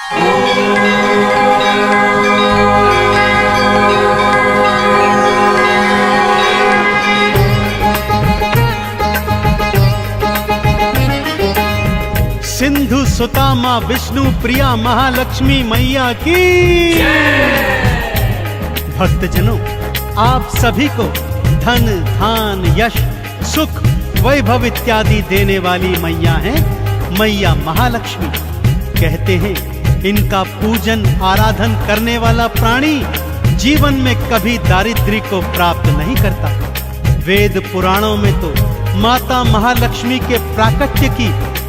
सिंधु सुता मां विष्णु प्रिया महालक्ष्मी मैया की। भक्तजनों, आप सभी को धन धान यश सुख वैभव इत्यादि देने वाली मैया हैं मैया महालक्ष्मी। कहते हैं इनका पूजन आराधन करने वाला प्राणी जीवन में कभी दारिद्र्य को प्राप्त नहीं करता। वेद पुराणों में तो माता महालक्ष्मी के प्राकट्य की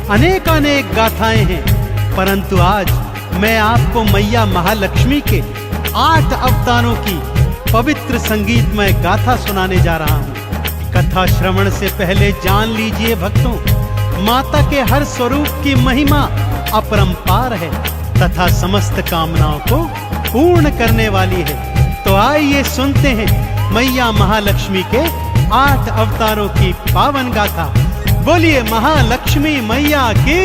अनेकानेक गाथाएं हैं, परंतु आज मैं आपको मैया महालक्ष्मी के 8 अवतारों की पवित्र संगीतमय गाथा सुनाने जा रहा हूँ। कथा श्रवण से पहले जान लीजिए भक्तों, माता के हर स्वरूप की महिमा अपरंपार है तथा समस्त कामनाओं को पूर्ण करने वाली है। तो आइए सुनते हैं मैया महालक्ष्मी के 8 अवतारों की पावन गाथा। बोलिए महालक्ष्मी मैया की।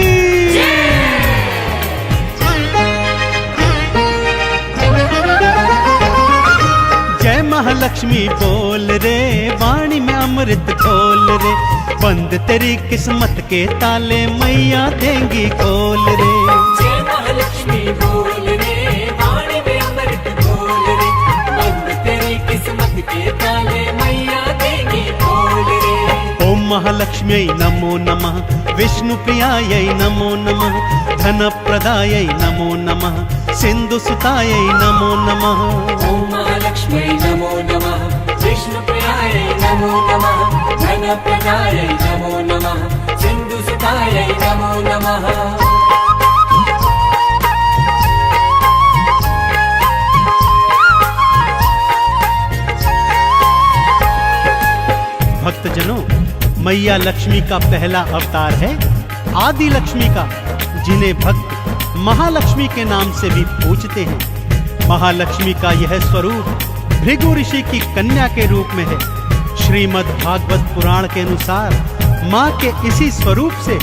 जय महालक्ष्मी बोल रे, वाणी में अमृत खोल रे, बंद तेरी किस्मत के ताले मैया देंगी खोल रे। जय महालक्ष्मी बोल रे, वाणी में अमृत खोल रे, बंद तेरी किस्मत के ताले मैया देंगी खोल रे। ओम महालक्ष्म्यै नमो नमः, विष्णु प्रियायै नमो नमः, धन प्रदायै नमो नमः, सिंधु सुतायै नमो नमः। ओम महालक्ष्म्यै नमो नमः, विष्णु प्रियायै नमो नमः, धन प्रदायै नमो नमः, सिंधु सुतायै नमो नमः। भक्तजनों, मैया लक्ष्मी का पहला अवतार है आदि लक्ष्मी का, जिन्हें भक्त महालक्ष्मी के नाम से भी पूजते हैं। महालक्ष्मी का यह स्वरूप भृगु ऋषि की कन्या के रूप में है। श्रीमद् भागवत पुराण के अनुसार माँ के इसी स्वरूप से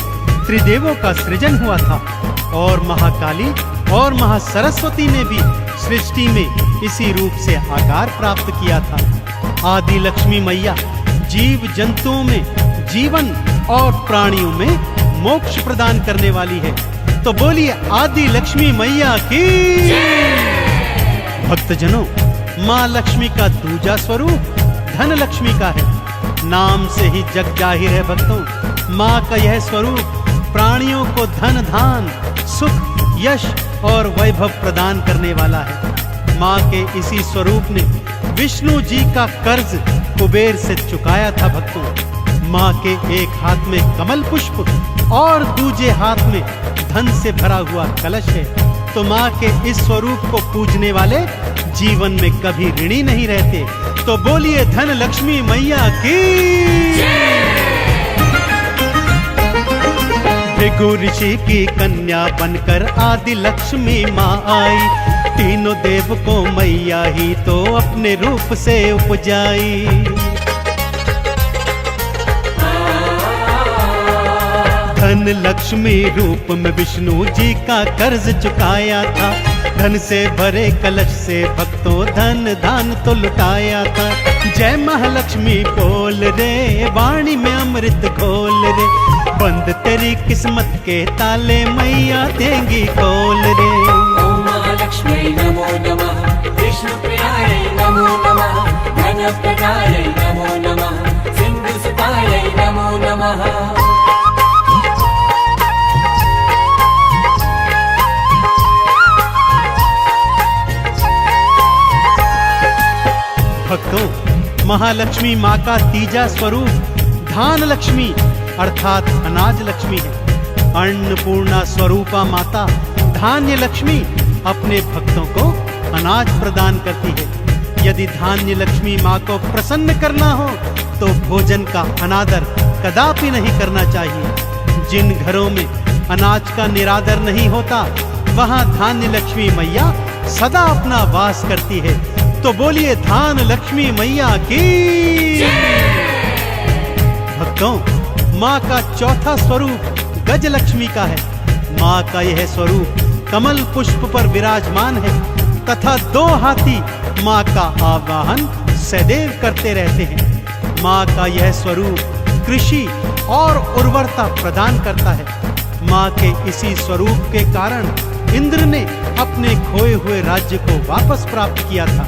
त्रिदेवों का सृजन हुआ था और महाकाली और महासरस्वती ने भी सृष्टि में इसी रूप से आकार प्राप्त किया था। आदि लक्ष्मी मैया जीव जंतुओं में जीवन और प्राणियों में मोक्ष प्रदान करने वाली है। तो बोलिए आदि लक्ष्मी मैया की। भक्तजनों, माँ लक्ष्मी का दूजा स्वरूप धन लक्ष्मी का है। नाम से ही जग जाहिर है भक्तों, माँ का यह स्वरूप प्राणियों को धन धान सुख यश और वैभव प्रदान करने वाला है। माँ के इसी स्वरूप ने विष्णु जी का कर्ज कुबेर से चुकाया था भक्तों। माँ के एक हाथ में कमल पुष्प और दूजे हाथ में धन से भरा हुआ कलश है। तो माँ के इस स्वरूप को पूजने वाले जीवन में कभी ऋणी नहीं रहते। तो बोलिए धन लक्ष्मी मैया की। भृगु ऋषि की कन्या बनकर आदि लक्ष्मी माँ आई, तीनों देव को मैया ही तो अपने रूप से उपजाई। धन लक्ष्मी रूप में विष्णु जी का कर्ज चुकाया था, धन से भरे कलश से भक्तों धन दान तो लुटाया था। जय महालक्ष्मी बोल रे, वाणी में अमृत घोल रे, बंद तेरी किस्मत के ताले मैया देंगी खोल रे। ओम महालक्ष्मी नमो नमः, विष्णु प्रियायै नमो नमः, धन प्रदायै नमो नमः, सिंधु सुतायै नमो नमः। भक्तों, महालक्ष्मी माँ का तीजा स्वरूप धान लक्ष्मी अर्थात अनाज लक्ष्मी है। अन्नपूर्णा स्वरूपा माता धान्य लक्ष्मी अपने भक्तों को अनाज प्रदान करती है। यदि धान्य लक्ष्मी माँ को प्रसन्न करना हो तो भोजन का अनादर कदापि नहीं करना चाहिए। जिन घरों में अनाज का निरादर नहीं होता, वहां धान्य लक्ष्मी मैया सदा अपना वास करती है। तो बोलिए धान लक्ष्मी मैया की। भक्तों, माँ का चौथा स्वरूप गज लक्ष्मी का है। माँ का यह स्वरूप कमल पुष्प पर विराजमान है तथा 2 हाथी माँ का आवाहन सदैव करते रहते हैं। माँ का यह स्वरूप कृषि और उर्वरता प्रदान करता है। माँ के इसी स्वरूप के कारण इंद्र ने अपने खोए हुए राज्य को वापस प्राप्त किया था।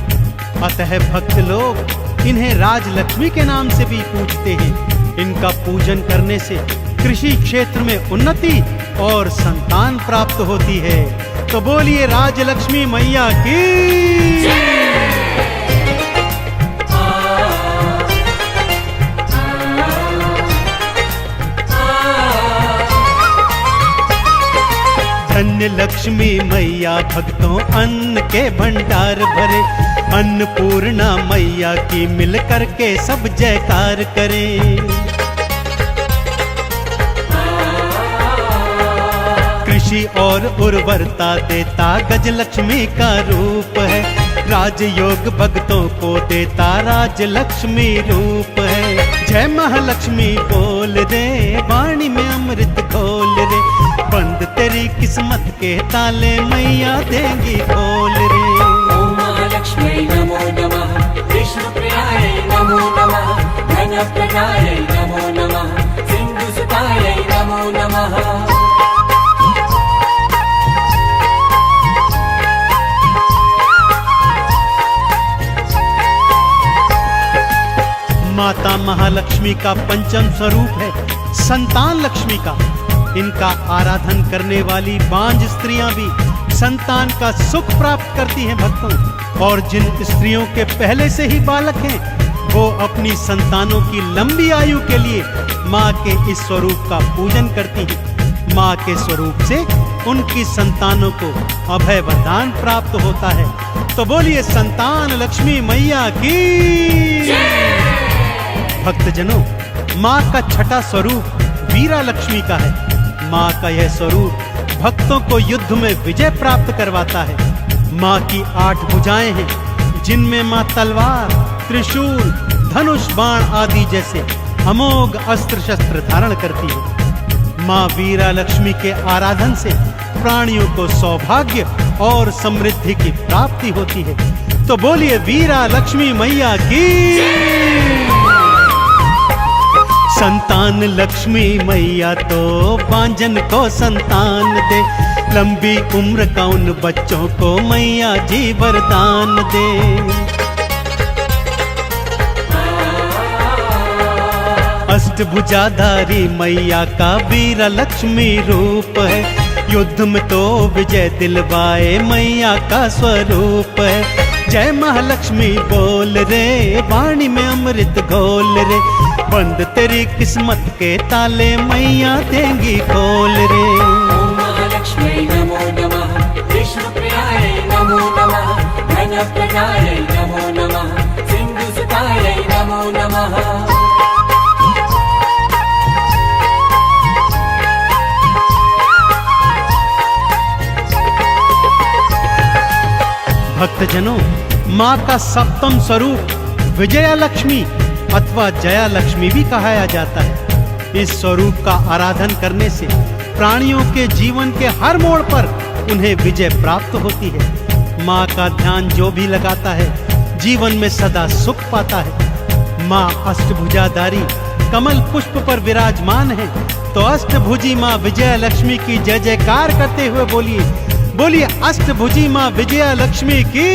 अतः भक्त लोग इन्हें राजलक्ष्मी के नाम से भी पूजते हैं। इनका पूजन करने से कृषि क्षेत्र में उन्नति और संतान प्राप्त होती है। तो बोलिए राजलक्ष्मी मैया की। धन्य लक्ष्मी मैया भक्तों अन्न के भंडार भरे। अन्नपूर्णा मैया की मिल करके सब जयकार करें। कृषि और उर्वरता देता गजलक्ष्मी का रूप है। राजयोग भक्तों को देता राजलक्ष्मी रूप है। जय महालक्ष्मी बोल रे, वाणी में अमृत घोल रे। बंद तेरी किस्मत के ताले मैया देंगी खोल रे। ओम महालक्ष्मी नमो नमः, विष्णुप्रियाय नमो नमः, धनप्रदाय नमो नमः, सिंधुसुताय नमो नमः। माता महालक्ष्मी का पंचम स्वरूप है संतान लक्ष्मी का। इनका आराधन करने वाली बांझ स्त्रियां भी संतान का सुख प्राप्त करती हैं भक्तों। और जिन स्त्रियों के पहले से ही बालक हैं वो अपनी संतानों की लंबी आयु के लिए माँ के इस स्वरूप का पूजन करती हैं। माँ के स्वरूप से उनकी संतानों को अभय वरदान प्राप्त होता है। तो बोलिए संतान लक्ष्मी मैया की। भक्तजनों, माँ का छठा स्वरूप वीरा लक्ष्मी का है। माँ का यह स्वरूप भक्तों को युद्ध में विजय प्राप्त करवाता है। माँ की 8 भुजाएं हैं जिनमें माँ तलवार, त्रिशूल, धनुष, बाण आदि जैसे अमोघ अस्त्र शस्त्र धारण करती है। माँ वीरा लक्ष्मी के आराधन से प्राणियों को सौभाग्य और समृद्धि की प्राप्ति होती है। तो बोलिए वीरा लक्ष्मी मैया की। संतान लक्ष्मी मैया तो बांझन को संतान दे। लंबी उम्र का उन बच्चों को मैया जी वरदान दे। अष्टभुजाधारी मैया का वीरा लक्ष्मी रूप है। युद्ध में तो विजय दिलवाए मैया का स्वरूप है। जय महालक्ष्मी बोल रे, वाणी में अमृत घोल रे। बंद तेरी किस्मत के ताले मैया देंगी खोल रे। ओम महालक्ष्मी नमो नमः, विष्णुप्रियाय नमो नमः, धनप्रदाय नमो नमः, सिंधुसुताय नमो नमः। भक्तजनों, माँ का सप्तम स्वरूप विजया लक्ष्मी अथवा जया लक्ष्मी भी कहा जाता है। इस स्वरूप का आराधन करने से प्राणियों के जीवन के हर मोड़ पर उन्हें विजय प्राप्त होती है। माँ का ध्यान जो भी लगाता है जीवन में सदा सुख पाता है। माँ अष्टभुजाधारी कमल पुष्प पर विराजमान है। तो अष्टभुजी माँ विजया लक्ष्मी की जय जयकार करते हुए बोलिए अष्टभुजी माँ विजया लक्ष्मी की।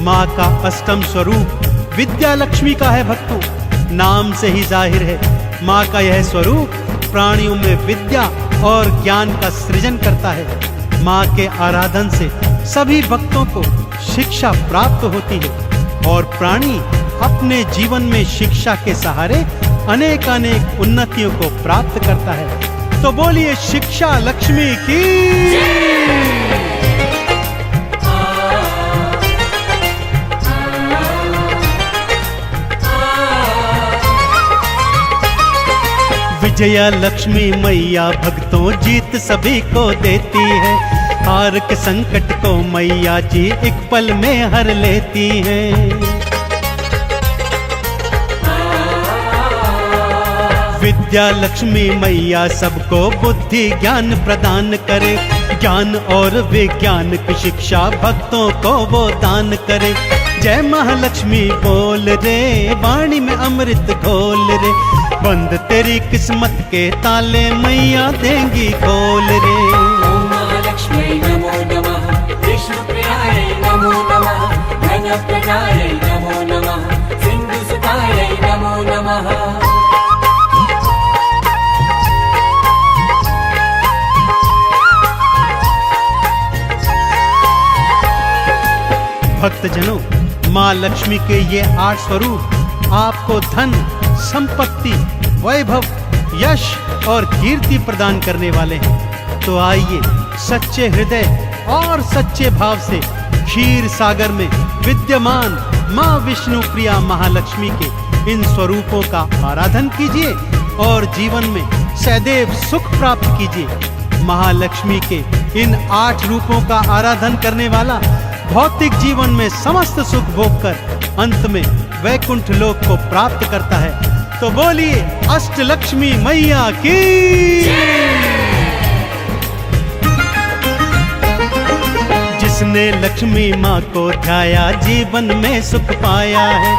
माँ का अष्टम स्वरूप विद्या लक्ष्मी का है भक्तों। नाम से ही जाहिर है माँ का यह स्वरूप प्राणियों में विद्या और ज्ञान का सृजन करता है। माँ के आराधन से सभी भक्तों को शिक्षा प्राप्त होती है और प्राणी अपने जीवन में शिक्षा के सहारे अनेक उन्नतियों को प्राप्त करता है। तो बोलिए शिक्षा लक्ष्मी की। विजया लक्ष्मी मैया भक्तों जीत सभी को देती है। हार के संकट को मैया जी एक पल में हर लेती हैं। विद्या लक्ष्मी मैया सबको बुद्धि ज्ञान प्रदान करे, ज्ञान और विज्ञान की शिक्षा भक्तों को वो दान करे। जय महालक्ष्मी बोल रे, वाणी में अमृत घोल रे, बंद तेरी किस्मत के ताले मैया देंगी खोल रे। ओम महालक्ष्मी नमो नमः, विष्णुप्रियायै नमो नमः, धनप्रदायै नमो नमः, सिन्धुसुतायै नमो नमः। भक्तजनों, माँ लक्ष्मी के ये 8 स्वरूप आपको धन, संपत्ति, वैभव, यश और कीर्ति प्रदान करने वाले हैं। तो आइए सच्चे हृदय और सच्चे भाव से क्षीर सागर में विद्यमान माँ विष्णु प्रिया महालक्ष्मी के इन स्वरूपों का आराधन कीजिए और जीवन में सदैव सुख प्राप्त कीजिए। महालक्ष्मी के इन 8 रूपों का आराधन करने वाला भौतिक जीवन में समस्त सुख भोग कर अंत में वैकुंठ लोक को प्राप्त करता है। तो बोलिए अष्टलक्ष्मी मैया की। जिसने लक्ष्मी माँ को ध्याया जीवन में सुख पाया है,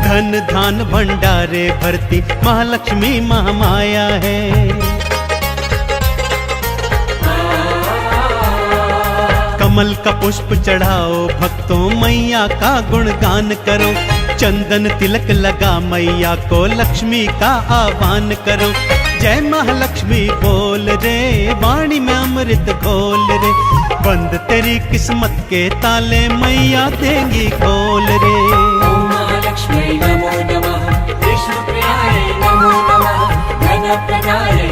धन धान भंडारे भरती महालक्ष्मी महामाया है। कमल का पुष्प चढ़ाओ भक्तों, मैया का गुणगान करो, चंदन तिलक लगा मैया को लक्ष्मी का आह्वान करो। जय महालक्ष्मी बोल रे, वाणी में अमृत घोल रे, बंद तेरी किस्मत के ताले मैया देंगी खोल रे। ओम महालक्ष्मी नमो नमः, विष्णुप्रियायै नमो नमः, धनप्रदायै